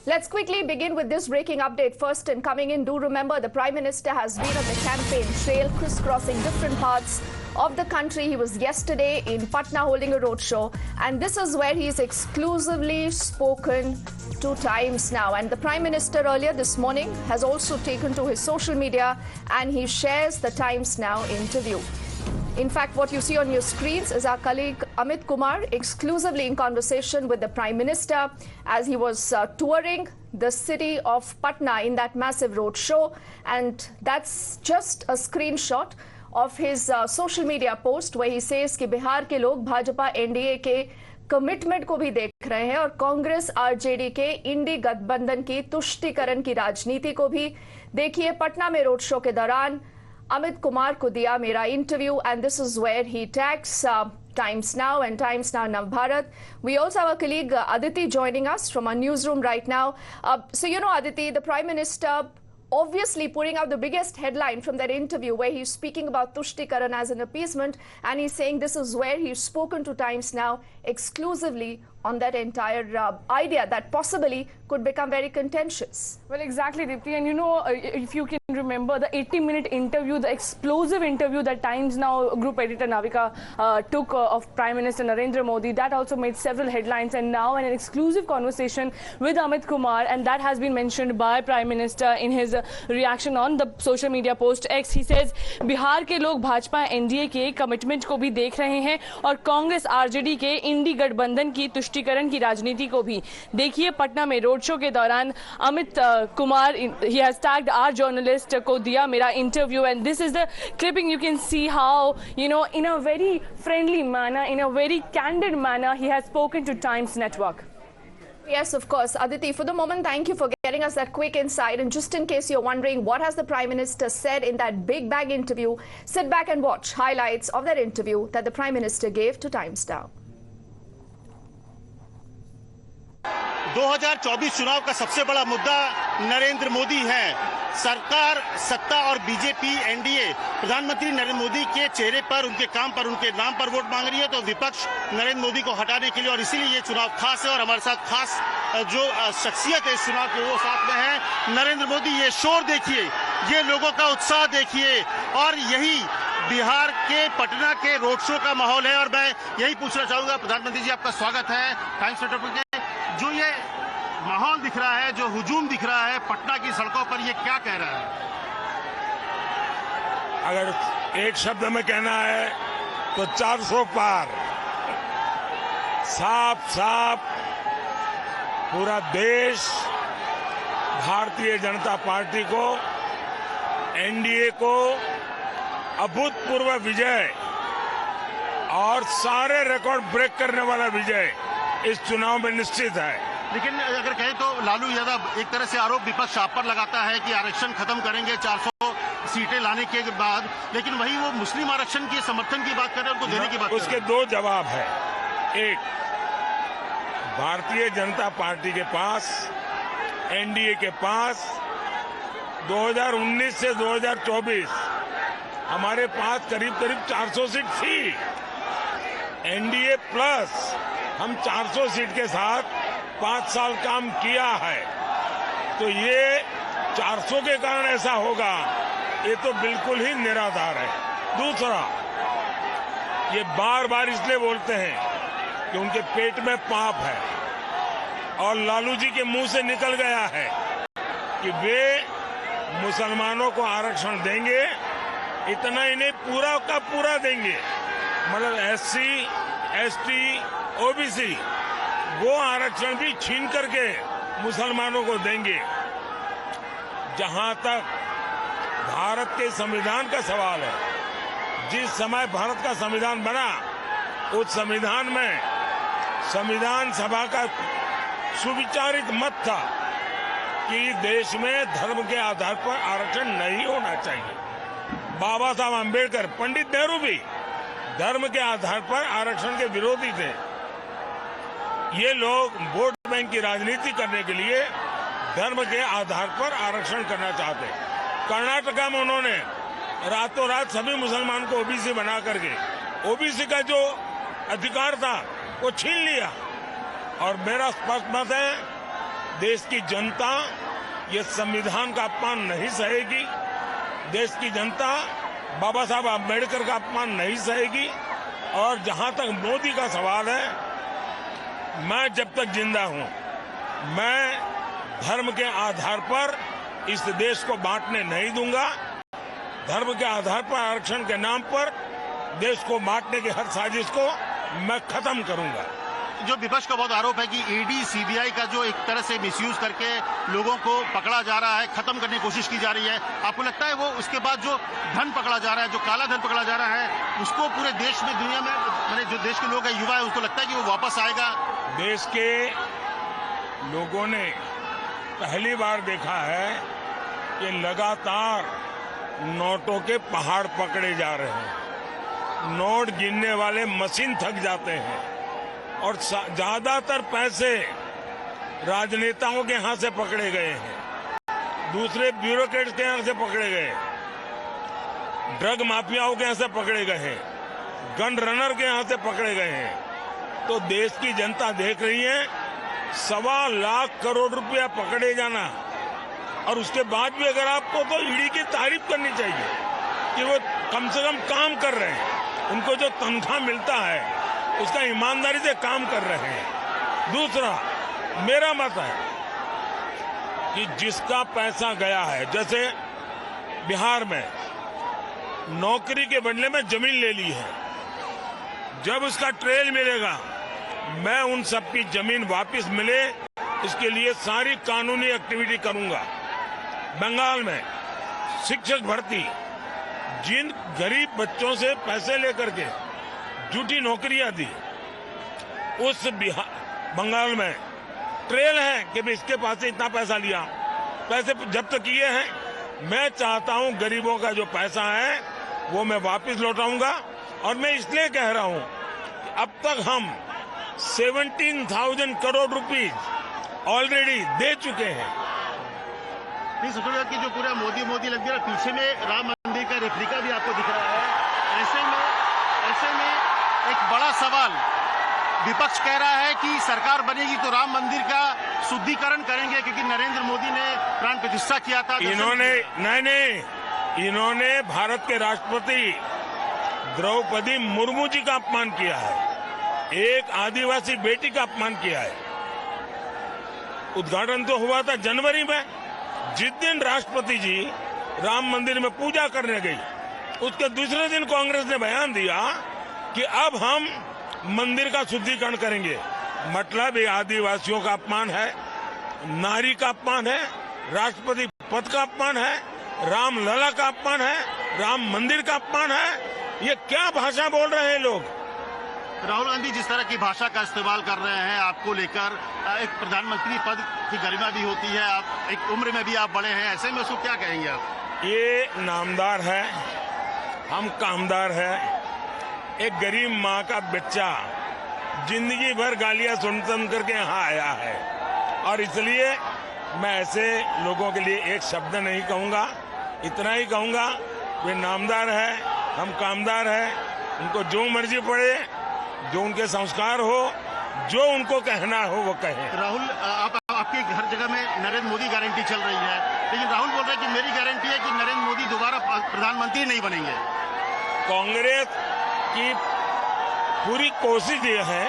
Let's quickly begin with this breaking update. First, and coming in, do remember the Prime Minister has been on the campaign trail, crisscrossing different parts of the country. He was yesterday in Patna holding a roadshow, and this is where he's exclusively spoken to Times Now. And the Prime Minister earlier this morning has also taken to his social media and he shares the Times Now interview. In fact, what you see on your screens is our colleague Amit Kumar exclusively in conversation with the Prime Minister as he was touring the city of Patna in that massive road show. And that's just a screenshot of his social media post where he says कि बिहार के लोग Bhajpa NDA के commitment को भी देख रहे हैं और कांग्रेस आरजेडी के इंडी गठबंधन की तुष्टीकरण की राजनीति को भी देखिए। पटना में रोड शो के दौरान Amit Kumar को दिया मेरा interview, and this is where he tags Times Now and Times Now Navbharat. We also have our colleague Aditi joining us from our newsroom right now. So you know, Aditi, the Prime Minister obviously putting out the biggest headline from that interview where he's speaking about Tushtikaran as an appeasement, and he's saying this is where he's spoken to Times Now exclusively on that entire idea that possibly could become very contentious. Well, exactly, Deepti. And you know, if you can remember the 80-minute interview, the explosive interview that Times Now group editor Navika took of Prime Minister Narendra Modi, that also made several headlines. And now an exclusive conversation with Amit Kumar, and that has been mentioned by Prime Minister in his reaction on the social media post X. He says, Bihar के लोग Bhajpa NDA के commitment को भी देख रहे हैं और Congress RJD के इंडी गठबंधन की तुष्टीकरण की राजनीति को भी देखिए। पटना में रोड शो के दौरान Amit Kumar, he has tagged our journalist को दिया मेरा interview, and this is the clipping. You can see how, you know, in a very friendly manner, in a very candid manner, he has spoken to Times Network. Yes, of course. Aditi, for the moment, thank you for getting us that quick insight. And just in case you're wondering what has the Prime Minister said in that big bag interview, sit back and watch highlights of that interview that the Prime Minister gave to Times Now. 2024 चुनाव का सबसे बड़ा मुद्दा नरेंद्र मोदी है। सरकार, सत्ता और BJP NDA प्रधानमंत्री नरेंद्र मोदी के चेहरे पर, उनके काम पर, उनके नाम पर वोट मांग रही है, तो विपक्ष नरेंद्र मोदी को हटाने के लिए, और इसीलिए ये चुनाव खास है। और हमारे साथ खास जो शख्सियत है इस चुनाव के, वो साथ में है नरेंद्र मोदी। ये शोर देखिए, ये लोगों का उत्साह देखिए, और यही बिहार के पटना के रोड शो का माहौल है। और मैं यही पूछना चाहूंगा, प्रधानमंत्री जी आपका स्वागत है टाइम्स नेटवर्क के। जो ये माहौल दिख रहा है, जो हुजूम दिख रहा है पटना की सड़कों पर, ये क्या कह रहा है? अगर एक शब्द में कहना है तो 400 पार। साफ साफ पूरा देश भारतीय जनता पार्टी को, एनडीए को अभूतपूर्व विजय और सारे रिकॉर्ड ब्रेक करने वाला विजय इस चुनाव में निश्चित है। लेकिन अगर कहें तो लालू यादव एक तरह से आरोप विपक्ष आप पर लगाता है कि आरक्षण खत्म करेंगे 400 सीटें लाने के बाद, लेकिन वही वो मुस्लिम आरक्षण के समर्थन की बात कर रहे हैं, उनको देने की बात कर रहे हैं। उसके दो जवाब है। एक, भारतीय जनता पार्टी के पास, एनडीए के पास 2019 से 2024 हमारे पास करीब 400 सीट थी। एनडीए प्लस हम 400 सीट के साथ 5 साल काम किया है, तो ये 400 के कारण ऐसा होगा, ये तो बिल्कुल ही निराधार है। दूसरा, ये बार बार इसलिए बोलते हैं कि उनके पेट में पाप है, और लालू जी के मुंह से निकल गया है कि वे मुसलमानों को आरक्षण देंगे। इतना ही नहीं, पूरा का पूरा देंगे, मतलब एससी, एसटी, ओबीसी वो आरक्षण भी छीन करके मुसलमानों को देंगे। जहां तक भारत के संविधान का सवाल है, जिस समय भारत का संविधान बना, उस संविधान में संविधान सभा का सुविचारित मत था कि देश में धर्म के आधार पर आरक्षण नहीं होना चाहिए। बाबा साहब अम्बेडकर, पंडित नेहरू भी धर्म के आधार पर आरक्षण के विरोधी थे। ये लोग वोट बैंक की राजनीति करने के लिए धर्म के आधार पर आरक्षण करना चाहते। कर्नाटका में उन्होंने रातों रात सभी मुसलमान को ओबीसी बना करके ओबीसी का जो अधिकार था वो छीन लिया। और मेरा स्पष्ट मत है, देश की जनता ये संविधान का अपमान नहीं सहेगी। देश की जनता बाबा साहब आम्बेडकर का अपमान नहीं सहेगी। और जहां तक मोदी का सवाल है, मैं जब तक जिंदा हूं, मैं धर्म के आधार पर इस देश को बांटने नहीं दूंगा। धर्म के आधार पर आरक्षण के नाम पर देश को बांटने की हर साजिश को मैं खत्म करूंगा। जो विपक्ष का बहुत आरोप है कि ईडी सीबीआई का जो एक तरह से मिसयूज करके लोगों को पकड़ा जा रहा है, खत्म करने की कोशिश की जा रही है, आपको लगता है वो उसके बाद जो धन पकड़ा जा रहा है, जो काला धन पकड़ा जा रहा है, उसको पूरे देश में, दुनिया में, मैंने जो देश के लोग हैं, युवा है, उसको लगता है कि वो वापस आएगा? देश के लोगों ने पहली बार देखा है कि लगातार नोटों के पहाड़ पकड़े जा रहे हैं। नोट गिनने वाले मशीन थक जाते हैं और ज्यादातर पैसे राजनेताओं के हाथ से पकड़े गए हैं, दूसरे ब्यूरोक्रेट्स के हाथ से पकड़े गए, ड्रग माफियाओं के हाथ से पकड़े गए हैं, गन रनर के हाथ से पकड़े गए हैं। तो देश की जनता देख रही है 1.25 लाख करोड़ रुपया पकड़े जाना, और उसके बाद भी अगर आपको तो ईडी की तारीफ करनी चाहिए कि वो कम से कम काम कर रहे हैं, उनको जो तनख्वाह मिलता है उसका ईमानदारी से काम कर रहे हैं। दूसरा, मेरा मत है कि जिसका पैसा गया है, जैसे बिहार में नौकरी के बदले में जमीन ले ली है, जब उसका ट्रेल मिलेगा मैं उन सबकी जमीन वापस मिले इसके लिए सारी कानूनी एक्टिविटी करूंगा। बंगाल में शिक्षक भर्ती, जिन गरीब बच्चों से पैसे लेकर के झूठी नौकरियां दी, उस बंगाल में ट्रेल है कि भी इसके पास से इतना पैसा लिया, पैसे जब्त किए हैं। मैं चाहता हूं गरीबों का जो पैसा है वो मैं वापस लौटाऊंगा। और मैं इसलिए कह रहा हूं कि अब तक हम 17,000 करोड़ रुपीज ऑलरेडी दे चुके हैं। नहीं, सबसे की जो पूरा मोदी मोदी लग गया, पीछे में राम मंदिर का रेप्लिका भी आपको दिख रहा है। ऐसे में एक बड़ा सवाल, विपक्ष कह रहा है कि सरकार बनेगी तो राम मंदिर का शुद्धिकरण करेंगे, क्योंकि नरेंद्र मोदी ने प्राण प्रतिष्ठा किया था। इन्होंने भारत के राष्ट्रपति द्रौपदी मुर्मू जी का अपमान किया है, एक आदिवासी बेटी का अपमान किया है। उद्घाटन तो हुआ था जनवरी में। जिस दिन राष्ट्रपति जी राम मंदिर में पूजा करने गई, उसके दूसरे दिन कांग्रेस ने बयान दिया कि अब हम मंदिर का शुद्धिकरण करेंगे। मतलब ये आदिवासियों का अपमान है, नारी का अपमान है, राष्ट्रपति पद का अपमान है, रामलला का अपमान है, राम मंदिर का अपमान है। ये क्या भाषा बोल रहे हैं लोग? राहुल गांधी जिस तरह की भाषा का इस्तेमाल कर रहे हैं आपको लेकर, एक प्रधानमंत्री पद की गरिमा भी होती है, आप एक उम्र में भी आप बड़े हैं, ऐसे में उसको क्या कहेंगे आप? ये नामदार है, हम कामदार है। एक गरीब माँ का बच्चा जिंदगी भर गालियां सुन करके यहाँ आया है, और इसलिए मैं ऐसे लोगों के लिए एक शब्द नहीं कहूँगा, इतना ही कहूँगा वे नामदार है, हम कामदार है। उनको जो मर्जी पड़े, जो उनके संस्कार हो, जो उनको कहना हो वो कहे। राहुल, आपकी हर जगह में नरेंद्र मोदी गारंटी चल रही है, लेकिन राहुल बोल रहे हैं कि मेरी गारंटी है कि नरेंद्र मोदी दोबारा प्रधानमंत्री नहीं बनेंगे। कांग्रेस की पूरी कोशिश ये है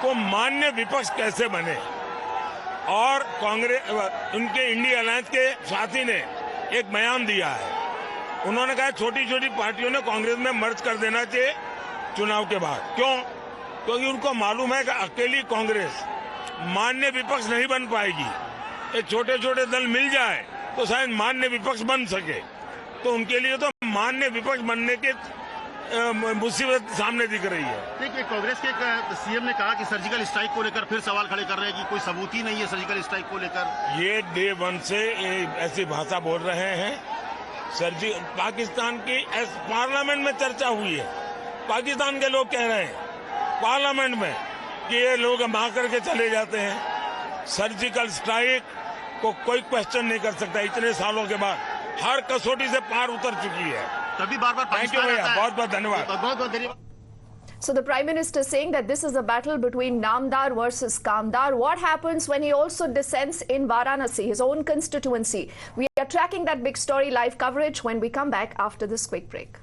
को मान्य विपक्ष कैसे बने, और कांग्रेस उनके इंडिया अलायंस के साथी ने एक बयान दिया है। उन्होंने कहा छोटी छोटी पार्टियों ने कांग्रेस में मर्ज कर देना चाहिए चुनाव के बाद। क्यों? क्योंकि उनको मालूम है कि अकेली कांग्रेस मान्य विपक्ष नहीं बन पाएगी। ये छोटे छोटे दल मिल जाए तो शायद मान्य विपक्ष बन सके, तो उनके लिए तो मान्य विपक्ष बनने के मुसीबत सामने दिख रही है। देखिए, कांग्रेस के सीएम ने कहा कि सर्जिकल स्ट्राइक को लेकर फिर सवाल खड़े कर रहे हैं कि कोई सबूत ही नहीं है सर्जिकल स्ट्राइक को लेकर। ये डे 1 से ऐसी भाषा बोल रहे हैं। पाकिस्तान की पार्लियामेंट में चर्चा हुई है, पाकिस्तान के लोग कह रहे हैं पार्लियामेंट में कि ये लोग मार करके चले जाते हैं। सर्जिकल स्ट्राइक को कोई क्वेश्चन नहीं कर सकता। इतने सालों के बाद हर कसौटी से पार उतर चुकी है। तभी बार बार थैंक यू भैया, बहुत बहुत धन्यवाद। बहुत बहुत धन्यवाद। So the Prime Minister saying that this is a battle between Namdar versus Kamdar. What happens when he also dissents in Varanasi, his own constituency? We are tracking that big story live coverage when we come back after this quick break.